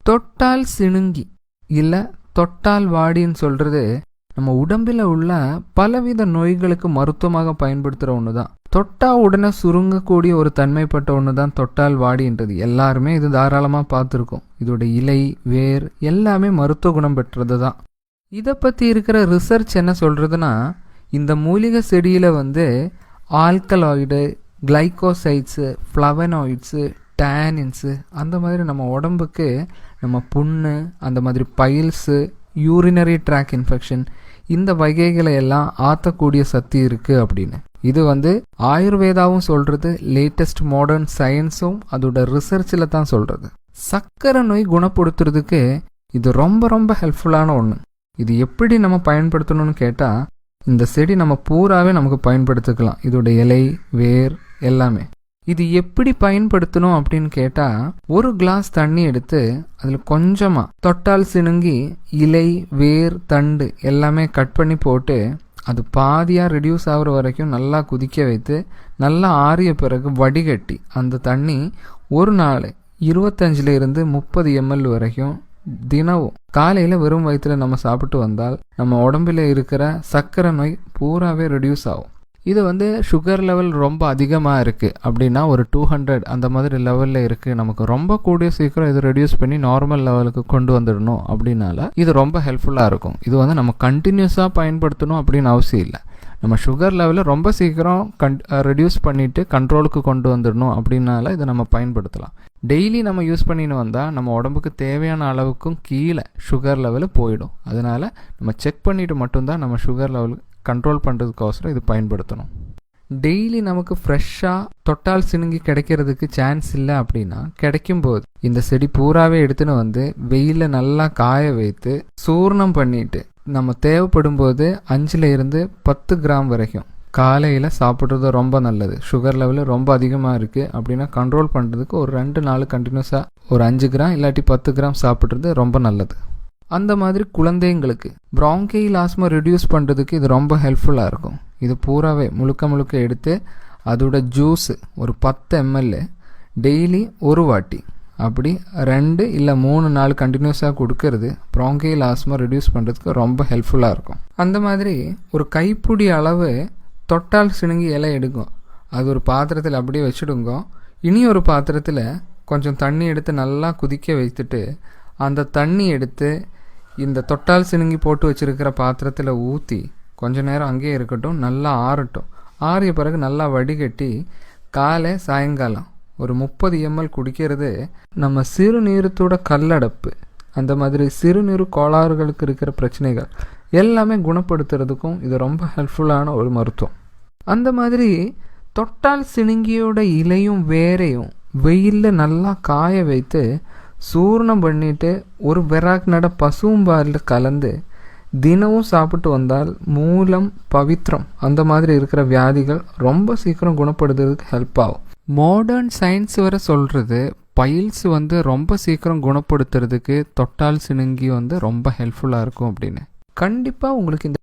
தொட்டால் சிணுங்கி இல்லை தொட்டால் வாடின்னு சொல்கிறது நம்ம உடம்பில் உள்ள பலவித நோய்களுக்கு மருத்துவமாக பயன்படுத்துகிற ஒன்று தான். தொட்டா உடனே சுருங்கக்கூடிய ஒரு தன்மைப்பட்ட ஒன்று தான் தொட்டால் வாடின்றது. எல்லாருமே இது தாராளமாக பார்த்துருக்கோம். இதோட இலை, வேர் எல்லாமே மருத்துவ குணம் பெற்றது தான். இதை பற்றி இருக்கிற ரிசர்ச் என்ன சொல்கிறதுனா, இந்த மூலிகை செடியில் ஆல்கலாய்டு, கிளைகோசைட்ஸு, ஃப்ளவனாய்ட்ஸு, டேனின்ஸு அந்த மாதிரி நம்ம உடம்புக்கு நம்ம புண்ணு, அந்த மாதிரி பைல்ஸு, யூரினரி ட்ராக் இன்ஃபெக்ஷன் இந்த வகைகளை எல்லாம் ஆற்றக்கூடிய சக்தி இருக்குது அப்படின்னு. இது ஆயுர்வேதாவும் சொல்கிறது, லேட்டஸ்ட் மாடர்ன் சயின்ஸும் அதோட ரிசர்ச்சில் தான் சொல்கிறது. சர்க்கரை நோய் குணப்படுத்துறதுக்கு இது ரொம்ப ரொம்ப ஹெல்ப்ஃபுல்லான ஒன்று. இது எப்படி நம்ம பயன்படுத்தணும்னு கேட்டால், இந்த செடி நம்ம பூராவே நமக்கு பயன்படுத்திக்கலாம். இதோட இலை, வேர் எல்லாமே. இது எப்படி பயன்படுத்தணும் அப்படின்னு கேட்டால், ஒரு கிளாஸ் தண்ணி எடுத்து அதில் கொஞ்சமாக தொட்டால் சிணுங்கி இலை, வேர், தண்டு எல்லாமே கட் பண்ணி போட்டு அது பாதியாக ரெடியூஸ் ஆகிற வரைக்கும் நல்லா குதிக்க வைத்து நல்லா ஆறிய பிறகு வடிகட்டி அந்த தண்ணி ஒரு நாள் 25 to 30 ml வரைக்கும் தினமும் காலையில் வெறும் வயிற்றில் நம்ம சாப்பிட்டு வந்தால் நம்ம உடம்பில் இருக்கிற சர்க்கரை நோய் பூராவே ரெடியூஸ் ஆகும். இது சுகர் லெவல் ரொம்ப அதிகமாக இருக்குது அப்படின்னா ஒரு 200 அந்த மாதிரி லெவலில் இருக்குது, நமக்கு ரொம்ப கூடிய சீக்கிரம் இது ரெடியூஸ் பண்ணி நார்மல் லெவலுக்கு கொண்டு வந்துடணும் அப்படின்னால இது ரொம்ப ஹெல்ப்ஃபுல்லாக இருக்கும். இது நம்ம கண்டினியூஸாக பயன்படுத்தணும் அப்படின்னு அவசியம் இல்லை. நம்ம சுகர் லெவலில் ரொம்ப சீக்கிரம் ரெடியூஸ் பண்ணிவிட்டு கண்ட்ரோலுக்கு கொண்டு வந்துடணும் அப்படின்னால இதை நம்ம பயன்படுத்தலாம். டெய்லி நம்ம யூஸ் பண்ணின்னு வந்தால் நம்ம உடம்புக்கு தேவையான அளவுக்கும் கீழே சுகர் லெவலு போயிடும். அதனால் நம்ம செக் பண்ணிவிட்டு மட்டும்தான் நம்ம சுகர் லெவல் கண்ட்ரோல் பண்ணுறதுக்கோசரம் இது பயன்படுத்தணும். டெய்லி நமக்கு ஃப்ரெஷ்ஷாக தொட்டால் சிணுங்கி கிடைக்கிறதுக்கு சான்ஸ் இல்லை அப்படின்னா, கிடைக்கும்போது இந்த செடி பூராவே எடுத்துன்னு வெயிலில் நல்லா காய வைத்து சூர்ணம் பண்ணிட்டு நம்ம தேவைப்படும் போது 5 to 10 கிராம் வரைக்கும் காலையில் சாப்பிட்றது ரொம்ப நல்லது. சுகர் லெவலு ரொம்ப அதிகமாக இருக்குது அப்படின்னா கண்ட்ரோல் பண்ணுறதுக்கு ஒரு 2 நாள் கண்டினியூஸாக ஒரு 5 கிராம் இல்லாட்டி 10 கிராம் சாப்பிட்றது ரொம்ப நல்லது. அந்த மாதிரி குழந்தைங்களுக்கு ப்ராங்கைல் ஆஸ்மா ரெடியூஸ் பண்ணுறதுக்கு இது ரொம்ப ஹெல்ப்ஃபுல்லாக இருக்கும். இது பூராவே முழுக்க எடுத்து அதோட ஜூஸு ஒரு 10 ml டெய்லி ஒரு வாட்டி அப்படி 2 இல்லை 3 நாள் கண்டினியூஸாக கொடுக்கறது ப்ராங்கைல் ஆஸ்மா ரெடியூஸ் பண்ணுறதுக்கு ரொம்ப ஹெல்ப்ஃபுல்லாக இருக்கும். அந்த மாதிரி ஒரு கைப்பிடி அளவு தொட்டால் சிணுங்கி இலை எடுக்கும், அது ஒரு பாத்திரத்தில் அப்படியே வச்சுடுங்க. இனி ஒரு பாத்திரத்தில் கொஞ்சம் தண்ணி எடுத்து நல்லா குதிக்க வைத்துட்டு அந்த தண்ணி எடுத்து இந்த தொட்டால் சிணுங்கி போட்டு வச்சுருக்கிற பாத்திரத்தில் ஊற்றி கொஞ்ச நேரம் அங்கேயே இருக்கட்டும், நல்லா ஆறட்டும். ஆறிய பிறகு நல்லா வடிகட்டி காலை சாயங்காலம் ஒரு 30 ml குடிக்கிறது நம்ம சிறுநீரத்தோட கல்லடைப்பு, அந்த மாதிரி சிறுநீர் கோளாறுகளுக்கு இருக்கிற பிரச்சனைகள் எல்லாமே குணப்படுத்துறதுக்கும் இது ரொம்ப ஹெல்ப்ஃபுல்லான ஒரு மருத்துவம். அந்த மாதிரி தொட்டால் சிணுங்கியோட இலையும் வேரையும் வெயிலில் நல்லா காய வைத்து சூர்ணம் பண்ணிட்டு ஒரு விராக் நட பசும்பாலில் கலந்து தினமும் சாப்பிட்டு வந்தால் மூலம், பவித்ரம் அந்த மாதிரி இருக்கிற வியாதிகள் ரொம்ப சீக்கிரம் குணப்படுத்துறதுக்கு ஹெல்ப் ஆகும். மாடர்ன் சயின்ஸ் வர சொல்கிறது பைல்ஸ் ரொம்ப சீக்கிரம் குணப்படுத்துறதுக்கு தொட்டால் சிணுங்கி ரொம்ப ஹெல்ப்ஃபுல்லாக இருக்கும் அப்படின்னு. கண்டிப்பாக உங்களுக்கு இந்த